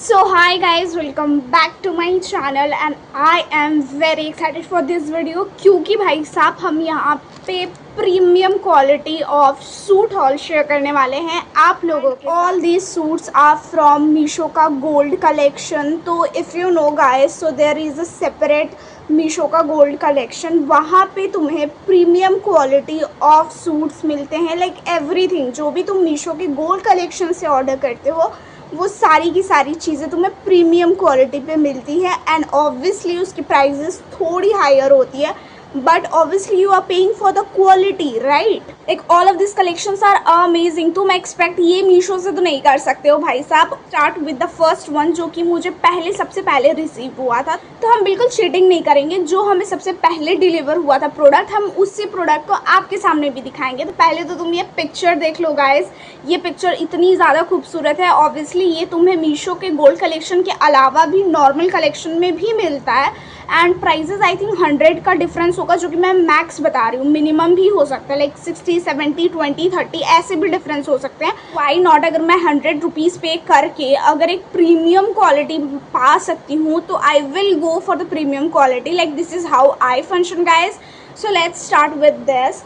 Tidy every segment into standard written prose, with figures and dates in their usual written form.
So hi guys, welcome back to my channel and I am very excited for this video क्योंकि भाई साहब हम यहाँ पे premium quality of suit haul share करने वाले हैं आप लोगों के। All these suits are from Meesho का गोल्ड कलेक्शन। तो if you know guys, so there is a separate Meesho का गोल्ड कलेक्शन। वहाँ पे तुम्हें प्रीमियम क्वालिटी ऑफ सूट्स मिलते हैं। लाइक एवरीथिंग जो भी तुम मीशो के गोल्ड कलेक्शन से ऑर्डर करते हो वो सारी की सारी चीज़ें तुम्हें प्रीमियम क्वालिटी पे मिलती है। एंड ऑब्वियसली उसकी प्राइजेस थोड़ी हायर होती है, but obviously you are paying for the quality, right? Like all of this collections are amazing. तुम एक्सपेक्ट ये मीशो से तो नहीं कर सकते हो भाई साहब। Start with the first one जो कि मुझे सबसे पहले रिसीव हुआ था। तो हम बिल्कुल चीटिंग नहीं करेंगे, जो हमें सबसे पहले डिलीवर हुआ था प्रोडक्ट, हम उसी प्रोडक्ट को आपके सामने भी दिखाएंगे। तो पहले तो तुम ये पिक्चर देख लो गाइज, ये पिक्चर इतनी ज़्यादा खूबसूरत है। ऑब्वियसली ये तुम्हें मीशो के गोल्ड कलेक्शन के अलावा भी नॉर्मल कलेक्शन में भी मिलता है। एंड प्राइजेस आई थिंक 100 का डिफरेंस होगा, जो कि मैं मैक्स बता रही हूँ। मिनिमम भी हो सकता है, लाइक 60, 70, 20, 30 ऐसे भी डिफरेंस हो सकते हैं। Why not? अगर मैं 100 रुपीज़ पे करके अगर एक प्रीमियम क्वालिटी पा सकती हूँ तो I will go for the premium quality. Like this is how I function guys. So let's start with this.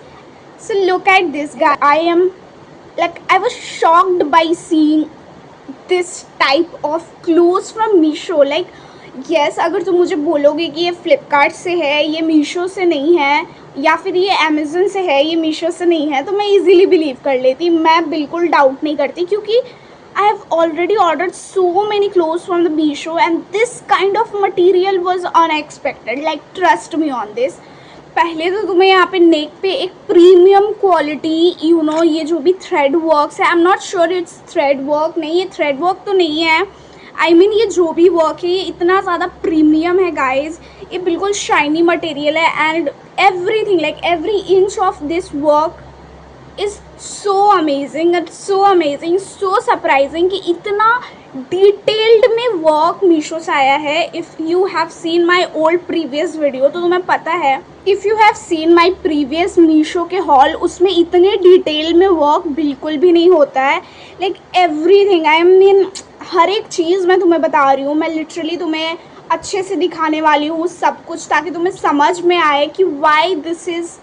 So look at this guy. I was shocked by seeing this type of clothes from Meesho. Like yes, अगर तुम मुझे बोलोगे कि ये फ्लिपकार्ट से है, ये मीशो से नहीं है, या फिर ये अमेज़न से है, ये मीशो से नहीं है, तो मैं इजीली बिलीव कर लेती। मैं बिल्कुल डाउट नहीं करती क्योंकि I have already ordered so many clothes from the Meesho and this kind of material was unexpected. Like trust me on this. पहले तो तुम्हें यहाँ पे नेक पे एक प्रीमियम क्वालिटी ये जो भी थ्रेड वर्क्स है, I am not sure it's thread work, नहीं ये थ्रेड वर्क तो नहीं है। आई मीन ये जो भी वर्क है ये इतना ज़्यादा प्रीमियम है गाइज। ये बिल्कुल शाइनी मटेरियल है and everything, like every inch of this work is so amazing and so surprising कि इतना डिटेल्ड में वर्क मीशो से आया है। If you have seen my old previous video तो तुम्हें पता है, if you have seen my previous Meesho के हॉल, उसमें इतने डिटेल में वर्क बिल्कुल भी नहीं होता है। लाइक एवरीथिंग, आई मीन हर एक चीज़ मैं तुम्हें बता रही हूँ। मैं लिटरली तुम्हें अच्छे से दिखाने वाली हूँ सब कुछ, ताकि तुम्हें समझ में आए कि why this is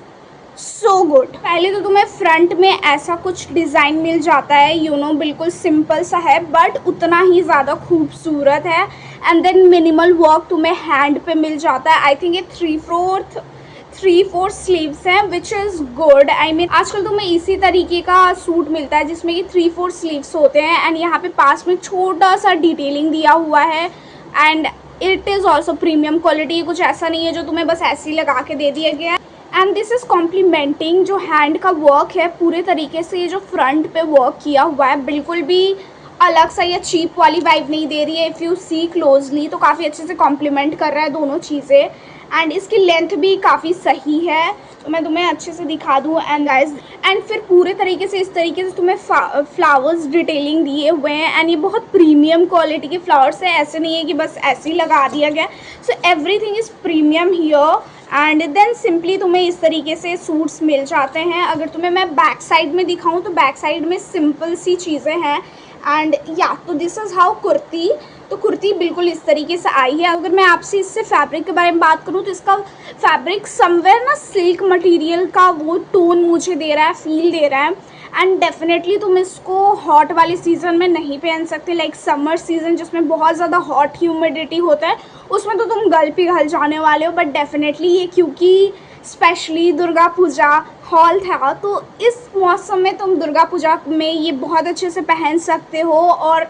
so good. पहले तो तुम्हें फ्रंट में ऐसा कुछ डिज़ाइन मिल जाता है, बिल्कुल सिंपल सा है बट उतना ही ज़्यादा खूबसूरत है। एंड देन मिनिमल वर्क तुम्हें हैंड पे मिल जाता है। आई थिंक ये 3/4 स्लीव्स हैं, which is good. I mean आजकल तुम्हें इसी तरीके का सूट मिलता है जिसमें कि 3/4 स्लीव्स होते हैं एंड यहाँ पे पास में छोटा सा डिटेलिंग दिया हुआ है। And it is also premium quality. कुछ ऐसा नहीं है जो तुम्हें बस ऐसे ही लगा के दे दिया गया है। एंड दिस इज़ कॉम्प्लीमेंटिंग जो हैंड का वर्क है पूरे तरीके से। ये जो फ्रंट पे वर्क किया हुआ है बिल्कुल भी अलग सा या चीप वाली वाइब नहीं दे रही है। इफ़ यू सी क्लोजली तो काफ़ी अच्छे से कॉम्प्लीमेंट कर रहा है दोनों चीज़ें। एंड इसकी लेंथ भी काफ़ी सही है, तो मैं तुम्हें अच्छे से दिखा दूँ। एंड गाइज, एंड फिर पूरे तरीके से इस तरीके से तुम्हें फ्लावर्स डिटेलिंग दिए हुए हैं। एंड ये बहुत प्रीमियम क्वालिटी के फ्लावर्स है, ऐसे नहीं है कि बस ऐसे ही लगा दिया गया। So everything is premium here. And then simply तुम्हें इस तरीके से सूट्स मिल जाते हैं। अगर तुम्हें मैं बैक साइड में दिखाऊं तो बैक साइड में सिंपल सी चीज़ें हैं। एंड या तो दिस इज़ हाउ कुर्ती, तो कुर्ती बिल्कुल इस तरीके से आई है। अगर मैं आपसे इससे फैब्रिक के बारे में बात करूँ तो इसका फैब्रिक समवेयर ना सिल्क मटेरियल का वो टोन मुझे दे रहा है, फील दे रहा है। एंड डेफिनेटली तुम इसको हॉट वाले सीज़न में नहीं पहन सकते। लाइक समर सीज़न जिसमें बहुत ज़्यादा हॉट ह्यूमिडिटी होता है उसमें तो तुम गल पिघल जाने वाले हो। बट डेफिनेटली ये क्योंकि स्पेशली दुर्गा पूजा हॉल था, तो इस मौसम में तुम दुर्गा पूजा में ये बहुत अच्छे से पहन सकते हो और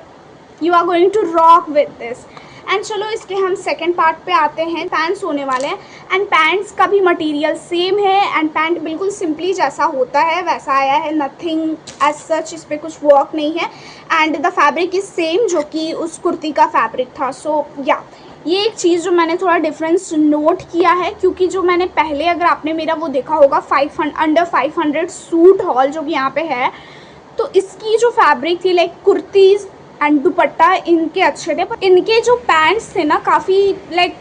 you are going to rock with this. And चलो इसके हम सेकेंड पार्ट पे आते हैं। पैंट्स होने वाले हैं एंड पैंट्स का भी मटेरियल सेम है एंड पैंट बिल्कुल सिंपली जैसा होता है वैसा आया है। नथिंग एज सच, इस पर कुछ वर्क नहीं है। And the fabric is same जो कि उस कुर्ती का फैब्रिक था। सो या ये एक चीज़ जो मैंने थोड़ा डिफरेंस नोट किया है, क्योंकि जो मैंने पहले, अगर आपने मेरा वो देखा होगा अंडर 500 सूट हॉल जो कि यहाँ पे है, तो इसकी जो फैब्रिक थी लाइक कुर्तीज़ एंड दुपट्टा इनके अच्छे थे, पर इनके जो पैंट्स थे ना काफ़ी लाइक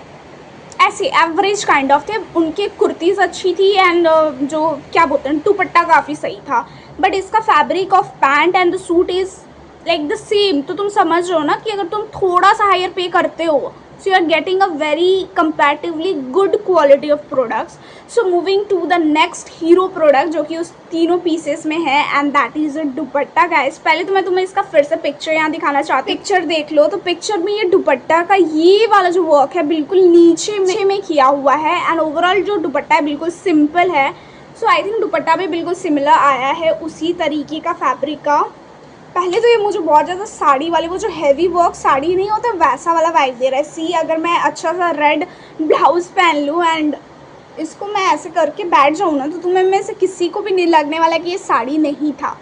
ऐसे एवरेज काइंड ऑफ थे। उनके कुर्तीज़ अच्छी थी एंड जो क्या बोलते हैं दुपट्टा काफ़ी सही था। बट इसका fabric of pant and the suit is like the same, तो तुम समझ रहे हो ना कि अगर तुम थोड़ा सा हायर पे करते हो so you are getting a very comparatively good quality of products. So moving to the next hero product जो कि उस तीनों पीसेस में है, and that is a dupatta guys. पहले तो मैं तुम्हें इसका फिर से पिक्चर यहाँ दिखाना चाहती हूँ. पिक्चर देख लो, तो पिक्चर में ये दुपट्टा का ये वाला जो वर्क है बिल्कुल नीचे में किया हुआ है, एंड ओवरऑल जो दुपट्टा है बिल्कुल सिंपल है. सो आई थिंक दुपट्टा भी बिल्कुल सिमिलर आया है उसी तरीके का फैब्रिक का. पहले तो ये मुझे बहुत ज़्यादा साड़ी वाले, वो जो हैवी वर्क साड़ी नहीं होता वैसा वाला वाइब दे रहा है. सी, अगर मैं अच्छा सा रेड ब्लाउज पहन लूँ एंड इसको मैं ऐसे करके बैठ जाऊँ ना, तो तुम्हें में से किसी को भी नहीं लगने वाला कि ये साड़ी नहीं था.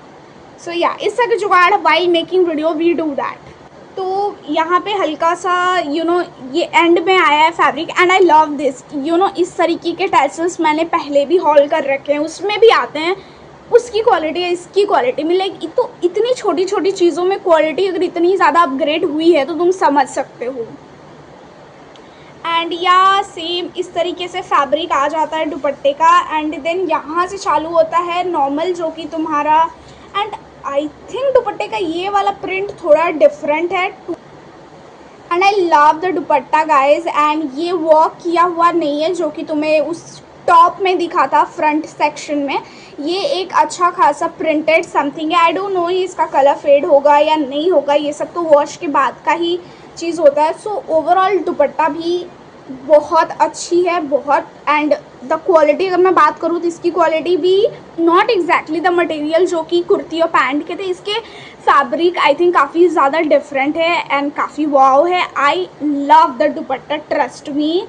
सो या इस तरह के जुगाड़ while making video we do that. तो यहाँ पे हल्का सा ये एंड में आया है fabric, and I love this. इस तरीके के टैसल्स मैंने पहले भी हॉल कर रखे हैं, उसमें भी आते हैं. उसकी क्वालिटी है, इसकी क्वालिटी में लाइक तो इतनी छोटी छोटी चीज़ों में क्वालिटी अगर इतनी ज़्यादा अपग्रेड हुई है तो तुम समझ सकते हो. एंड या सेम इस तरीके से फैब्रिक आ जाता है दुपट्टे का, एंड देन यहाँ से चालू होता है नॉर्मल जो कि तुम्हारा. एंड आई थिंक दुपट्टे का ये वाला प्रिंट थोड़ा डिफरेंट है. And I love the dupatta guys. And ये वर्क किया हुआ नहीं है जो कि तुम्हें उस टॉप में दिखा था फ्रंट सेक्शन में. ये एक अच्छा खासा प्रिंटेड समथिंग है. आई डोंट नो इसका कलर फेड होगा या नहीं होगा, ये सब तो वॉश के बाद का ही चीज़ होता है. सो ओवरऑल दुपट्टा भी बहुत अच्छी है, बहुत. एंड द क्वालिटी अगर मैं बात करूँ तो इसकी क्वालिटी भी नॉट एग्जैक्टली द मटेरियल जो कि कुर्ती और पैंट के थे. इसके फैब्रिक आई थिंक काफ़ी ज़्यादा डिफरेंट है एंड काफ़ी वाव है. आई love the dupatta, trust me.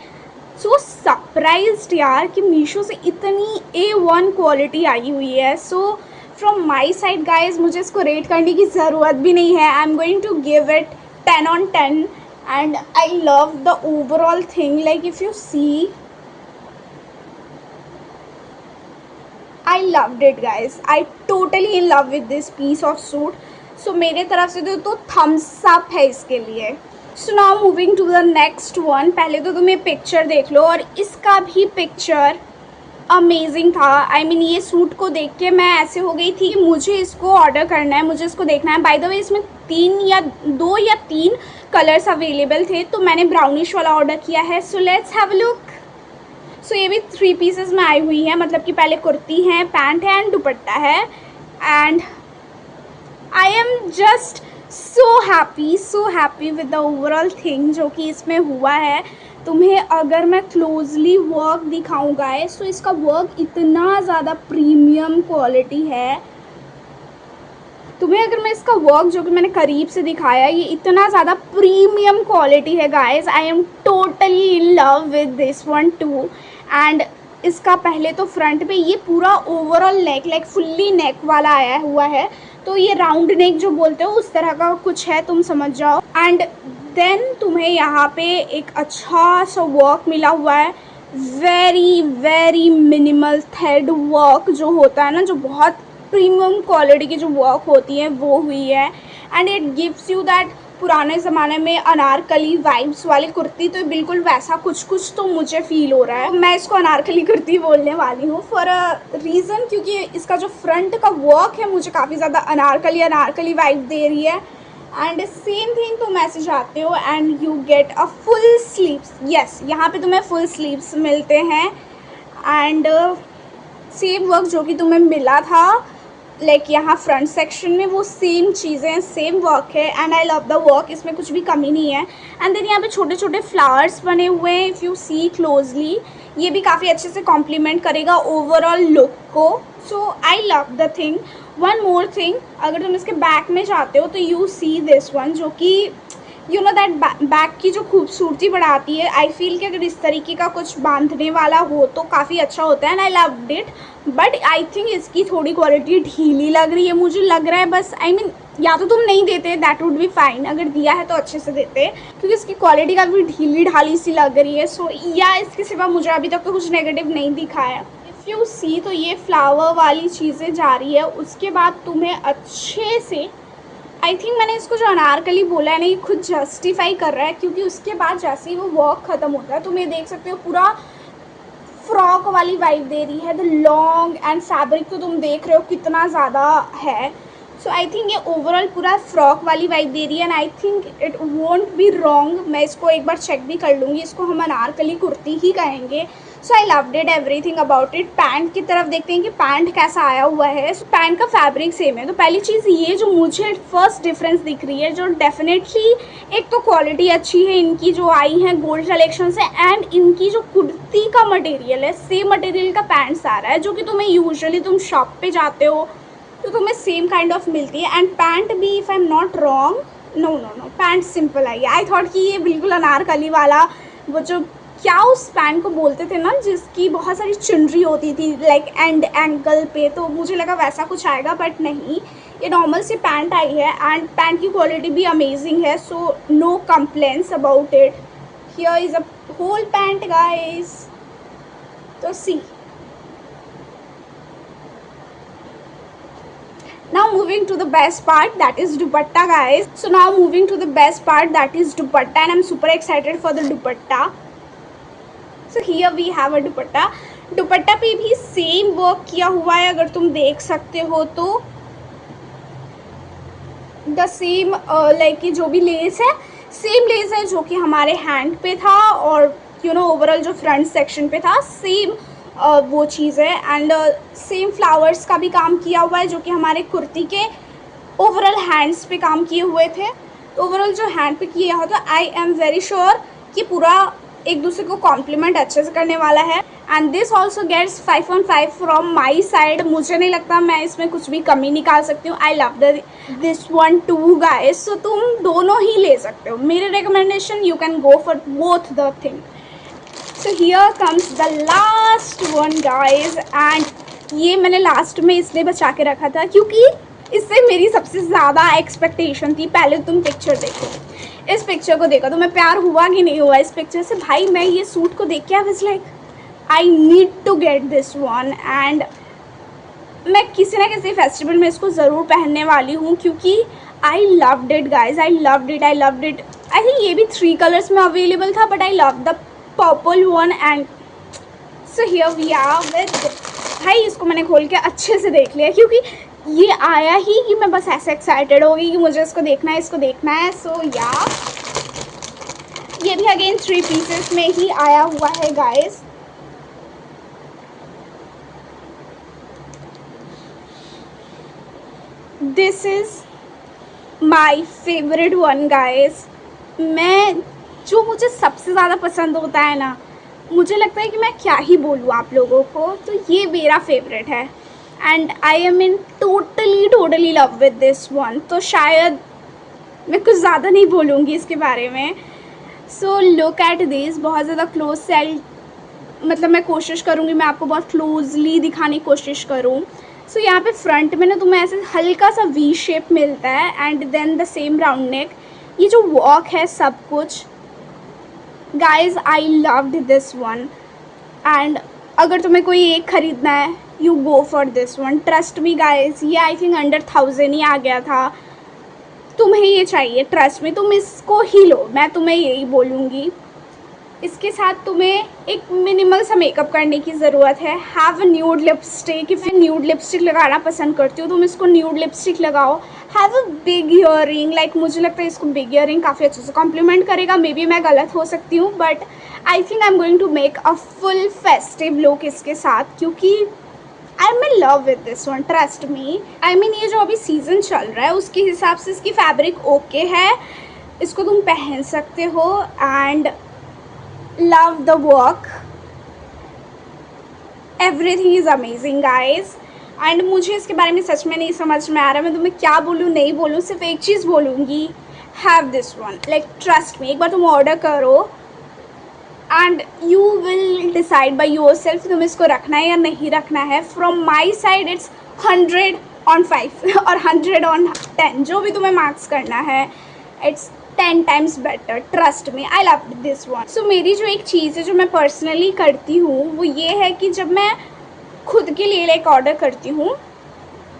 So surprised यार कि मीशो से इतनी A1 क्वालिटी आई हुई है. So from my side guys मुझे इसको रेट करने की ज़रूरत भी नहीं है. I am going to give it 10 on 10. And I love the overall thing. Like if you see, I loved it guys. I totally in love with this piece of suit. So मेरे तरफ से तो thumbs up है इसके लिए. So now moving to the next one. पहले तो तुम ये पिक्चर देख लो, और इसका भी पिक्चर अमेजिंग था. आई मीन ये सूट को देख के मैं ऐसे हो गई थी कि मुझे इसको ऑर्डर करना है, मुझे इसको देखना है. बाय द वे इसमें 2 या 3 कलर्स अवेलेबल थे, तो मैंने ब्राउनिश वाला ऑर्डर किया है. So let's have a look. So ये भी 3 पीसेस में आई हुई है, मतलब कि पहले कुर्ती है, पैंट है एंड दुपट्टा है. And I am just so happy with the overall thing जो कि इसमें हुआ है. तुम्हें अगर मैं क्लोजली वर्क दिखाऊँ गाइस, तो इसका वर्क इतना ज़्यादा प्रीमियम क्वालिटी है. तुम्हें अगर मैं इसका वर्क जो कि मैंने करीब से दिखाया, ये इतना ज़्यादा प्रीमियम क्वालिटी है guys. I am totally in love with this one to. And इसका पहले तो फ्रंट पे ये पूरा ओवरऑल नेक, लाइक फुल्ली नेक वाला आया हुआ है. तो ये राउंड नेक जो बोलते हो उस तरह का कुछ है, तुम समझ जाओ. एंड देन तुम्हें यहाँ पे एक अच्छा सा वर्क मिला हुआ है. वेरी मिनिमल थ्रेड वर्क जो होता है ना, जो बहुत प्रीमियम क्वालिटी की जो वर्क होती है वो हुई है. And it gives you that पुराने ज़माने में अनारकली वाइब्स वाली कुर्ती, तो बिल्कुल वैसा कुछ तो मुझे फील हो रहा है. मैं इसको अनारकली कुर्ती बोलने वाली हूँ फॉर अ रीज़न, क्योंकि इसका जो फ्रंट का वर्क है मुझे काफ़ी ज़्यादा अनारकली वाइब दे रही है. एंड सेम थिंग तुम ऐसे जाते हो and you get a full sleeves. Yes, यहाँ पे तुम्हें फुल स्लीव्स मिलते हैं. एंड सेम वर्क जो कि तुम्हें मिला था लाइक यहाँ फ्रंट सेक्शन में, वो सेम चीज़ें, सेम वर्क है. And I love the work, इसमें कुछ भी कमी नहीं है. एंड देन यहाँ पे छोटे छोटे फ्लावर्स बने हुए हैं. इफ़ यू सी क्लोजली, ये भी काफ़ी अच्छे से कॉम्प्लीमेंट करेगा ओवरऑल लुक को. So I love the thing. One more thing, अगर तुम इसके बैक में जाते हो तो यू सी दिस वन, जो कि यू नो दैट बैक की जो खूबसूरती बढ़ाती है. आई फील कि अगर इस तरीके का कुछ बांधने वाला हो तो काफ़ी अच्छा होता है. And I loved it. But I think इसकी थोड़ी क्वालिटी ढीली लग रही है, मुझे लग रहा है. बस आई मीन या तो तुम नहीं देते, दैट वुड बी फाइन. अगर दिया है तो अच्छे से देते, क्योंकि इसकी क्वालिटी काफ़ी ढीली ढाली सी लग रही है. सो या इसके सिवा मुझे अभी तक तो कुछ नेगेटिव नहीं दिखा है. इफ़ यू सी, तो ये फ्लावर वाली चीज़ें जा रही है. उसके बाद तुम्हें अच्छे से, आई थिंक मैंने इसको जो अनारकली बोला है ना, ये खुद जस्टिफाई कर रहा है, क्योंकि उसके बाद जैसे ही वो वर्क ख़त्म होता है, तुम ये देख सकते हो पूरा फ्रॉक वाली वाइब दे रही है. द लॉन्ग एंड फैब्रिक तो तुम देख रहे हो कितना ज़्यादा है. सो आई थिंक ये ओवरऑल पूरा फ्रॉक वाली वाइब दे रही है and I think it won't be wrong. मैं इसको एक बार चेक भी कर लूँगी, इसको हम अनारकली कुर्ती ही कहेंगे। So I loved it everything about it. Pant की तरफ देखते हैं कि पैंट कैसा आया हुआ है। so, पैंट का फैब्रिक सेम है। तो पहली चीज़ ये जो मुझे फर्स्ट डिफरेंस दिख रही है, जो डेफिनेटली एक तो क्वालिटी अच्छी है इनकी जो आई है गोल्ड कलेक्शन से, एंड इनकी जो कुर्ती का मटेरियल है सेम मटेरियल का पैंट्स आ रहा है, जो कि तुम्हें यूजुअली तुम शॉप पे जाते हो तो तुम्हें सेम काइंड ऑफ मिलती है। एंड पैंट भी if I am not wrong no pant simple आई है। आई थॉट कि ये बिल्कुल अनारकली वाला वो जो क्या उस पैंट को बोलते थे ना जिसकी बहुत सारी चुनरी होती थी लाइक एंड एंकल पे, तो मुझे लगा वैसा कुछ आएगा, बट नहीं, ये नॉर्मल सी पैंट आई है एंड पैंट की क्वालिटी भी अमेजिंग है। So no complaints about it. Here is a whole pant guys. तो see now moving to the best part, that is dupatta guys. So now moving to the best part, that is dupatta, and I'm super excited for the dupatta. So here we have a dupatta. दुपट्टा पे भी same work किया हुआ है, अगर तुम देख सकते हो तो द सेम लाइक जो भी लेस है सेम लेस है जो कि हमारे हैंड पे था और ओवरऑल जो फ्रंट सेक्शन पे था सेम वो चीज़ है। एंड सेम फ्लावर्स का भी काम किया हुआ है जो कि हमारे कुर्ती के ओवरऑल हैंड्स पे काम किए हुए थे। तो ओवरऑल जो हैंड पे किया हो तो आई एम वेरी श्योर कि पूरा एक दूसरे को कॉम्प्लीमेंट अच्छे से करने वाला है। And this also gets 5/5 from my side. मुझे नहीं लगता मैं इसमें कुछ भी कमी निकाल सकती हूँ। I love this one too guys. So तुम दोनों ही ले सकते हो, मेरे recommendation you can go for both the thing. So here comes the last one guys, and ये मैंने लास्ट में इसलिए बचा के रखा था क्योंकि इससे मेरी सबसे ज़्यादा एक्सपेक्टेशन थी। पहले तुम पिक्चर देखो, इस पिक्चर को देखो, तुम्हें प्यार हुआ कि नहीं हुआ इस पिक्चर से। भाई मैं ये सूट को देख के I was like I need to get this one, and मैं किसी ना किसी फेस्टिवल में इसको ज़रूर पहनने वाली हूँ क्योंकि I loved it guys, I loved it. I think ये भी 3 कलर्स में अवेलेबल था, but I love the purple one. And so here we are with, भाई इसको मैंने खोल के अच्छे से देख लिया क्योंकि ये आया ही कि मैं बस ऐसे एक्साइटेड हो गई कि मुझे इसको देखना है। सो या ये भी अगेन 3 पीसेस में ही आया हुआ है guys. This is my favourite one guys. जो मुझे सबसे ज़्यादा पसंद होता है ना, मुझे लगता है कि मैं क्या ही बोलूँ आप लोगों को, तो ये मेरा फेवरेट है and I am in totally love with this one. तो शायद मैं कुछ ज़्यादा नहीं बोलूँगी इसके बारे में। सो लुक एट दिस, बहुत ज़्यादा क्लोज से मतलब मैं कोशिश करूँगी मैं आपको बहुत क्लोजली दिखाने की कोशिश करूँ। सो यहाँ पे फ्रंट में ना तुम्हें ऐसे हल्का सा वी शेप मिलता है and then the same round neck. ये जो वॉक है सब कुछ guys I loved this one. एंड अगर तुम्हें कोई एक ख़रीदना है you go for this one, trust me guys. ये आई थिंक अंडर 1000 ही आ गया था। तुम्हें ये चाहिए, ट्रस्ट मी, तुम इसको ही लो, मैं तुम्हें यही बोलूँगी। इसके साथ तुम्हें एक मिनिमल सा मेकअप करने की ज़रूरत है। Have a nude lipstick, if मैं न्यूड लिपस्टिक लगाना पसंद करती हूँ तुम इसको न्यूड लिपस्टिक लगाओ। Have a big earring, like मुझे लगता है इसको बिग ईयरिंग काफ़ी अच्छे से कॉम्प्लीमेंट करेगा। मे बी मैं गलत हो सकती हूँ but I think I am going to make a full festive look इसके साथ क्योंकि I am in love with this one, trust me. I mean ये जो अभी सीज़न चल रहा है उसके हिसाब से इसकी फैब्रिक ओके है, इसको तुम पहन सकते हो and love the work, everything is amazing guys। And मुझे इसके बारे में सच में नहीं समझ में आ रहा मैं तुम्हें क्या बोलूँ नहीं बोलूँ। सिर्फ एक चीज़ बोलूँगी, have this one, like trust me. एक बार तुम ऑर्डर करो and you will decide by your self तुम्हें इसको रखना है या नहीं रखना है। फ्रॉम माई साइड इट्स 100/5 और 100/10, जो भी तुम्हें मार्क्स करना है it's 10 times better, trust me. I love this one. So मेरी जो एक चीज़ है जो मैं पर्सनली करती हूँ वो ये है कि जब मैं खुद के लिए लाइक ऑर्डर करती हूँ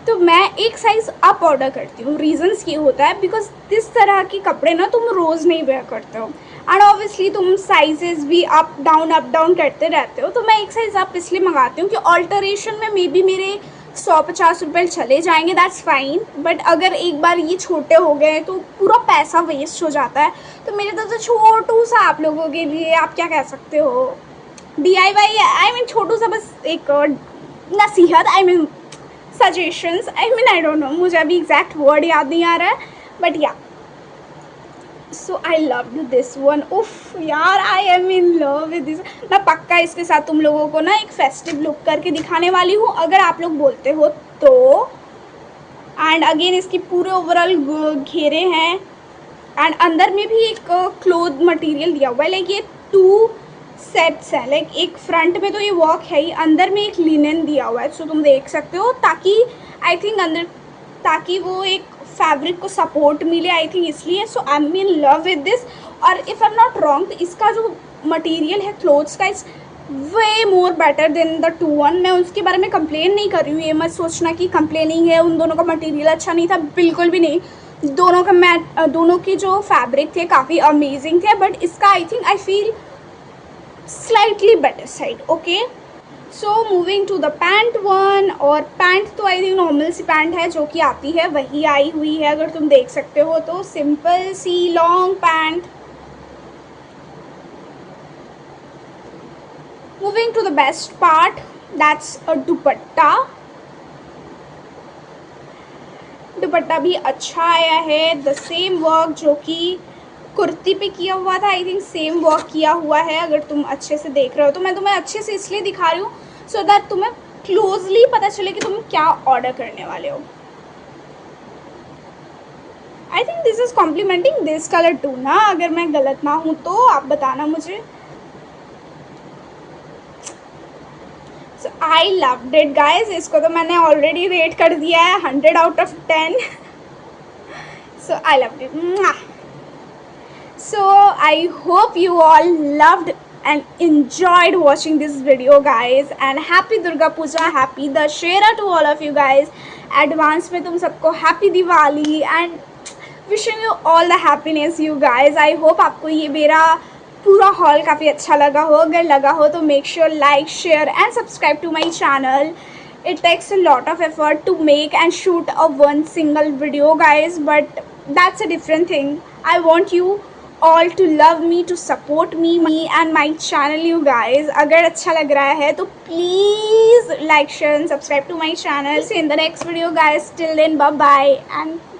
तो मैं एक साइज़ अप ऑर्डर करती हूँ। रीजंस ये होता है बिकॉज इस तरह के कपड़े ना तुम रोज़ नहीं वेयर करते हो एंड ऑब्वियसली तुम साइजेस भी अप डाउन करते रहते हो। तो मैं एक साइज़ अप इसलिए मंगाती हूँ कि ऑल्टरेशन में मे बी मेरे 150 रुपये चले जाएंगे, दैट्स फाइन, बट अगर एक बार ये छोटे हो गए तो पूरा पैसा वेस्ट हो जाता है। तो मेरे तो छोटू सा आप लोगों के लिए, आप क्या कह सकते हो, DIY, आई मीन छोटू सा बस एक नसीहत, I mean suggestions, I don't know, मुझे अभी एग्जैक्ट वर्ड याद नहीं आ रहा है, बट या सो आई लव दिस वन। उफ यार, आई am in love with this. मैं पक्का इसके साथ तुम लोगों को ना एक फेस्टिव लुक करके दिखाने वाली हूँ, अगर आप लोग बोलते हो तो। एंड अगेन इसकी पूरे ओवरऑल घेरे हैं, एंड अंदर में भी एक क्लोथ मटेरियल दिया हुआ है, लाइक ये 2 सेट्स हैं, लाइक एक फ्रंट में तो ये वर्क है ही, अंदर में एक लिनन दिया हुआ है, सो तुम देख सकते हो, ताकि आई थिंक अंदर, ताकि वो एक फैब्रिक को सपोर्ट मिले, आई थिंक इसलिए। So I am in love with this. और if I am not wrong तो इसका जो मटेरियल है क्लोथ्स का, it's way more better than the 2-1। मैं उसके बारे में कंप्लेन नहीं कर रही हूँ, ये मत सोचना कि कंप्लेनिंग है, उन दोनों का मटेरियल अच्छा नहीं था, बिल्कुल भी नहीं। दोनों के जो फैब्रिक थे काफ़ी अमेजिंग थे, बट इसका I think I feel slightly better side. Okay, so moving to the pant one. और पैंट तो आई थिंक नॉर्मल सी पैंट है जो कि आती है, वही आई हुई है, अगर तुम देख सकते हो तो सिंपल सी long pant. Moving to the best part, that's a dupatta. दुपट्टा भी अच्छा आया है, द सेम वर्क जो कि कुर्ती पे किया हुआ था, आई थिंक सेम वर्क किया हुआ है, अगर तुम अच्छे से देख रहे हो तो। मैं तुम्हें अच्छे से इसलिए दिखा रही हूँ सो दैट तुम्हें क्लोजली पता चले कि तुम क्या ऑर्डर करने वाले हो। I think this is complementing this colour too ना, अगर मैं गलत ना हूँ तो आप बताना मुझे। सो आई लव्ड इट गाइज, इसको तो मैंने ऑलरेडी रेट कर दिया है 100 out of 10। So I loved it. So I hope you all loved and enjoyed watching this video guys, and happy Durga Puja, happy Dashera to all of you guys. Advance में तुम सबको happy Diwali and wishing you all the happiness you guys. I hope आपको ये मेरा पूरा hall काफ़ी अच्छा लगा हो, अगर लगा हो तो make sure like, share and subscribe to my channel. It takes a lot of effort to make and shoot a one single video guys, but that's a different thing. I want you all to love me, to support me and my channel you guys. अगर अच्छा लग रहा है तो please like, share and subscribe to my channel. See you in the next video guys. Till then, bye bye and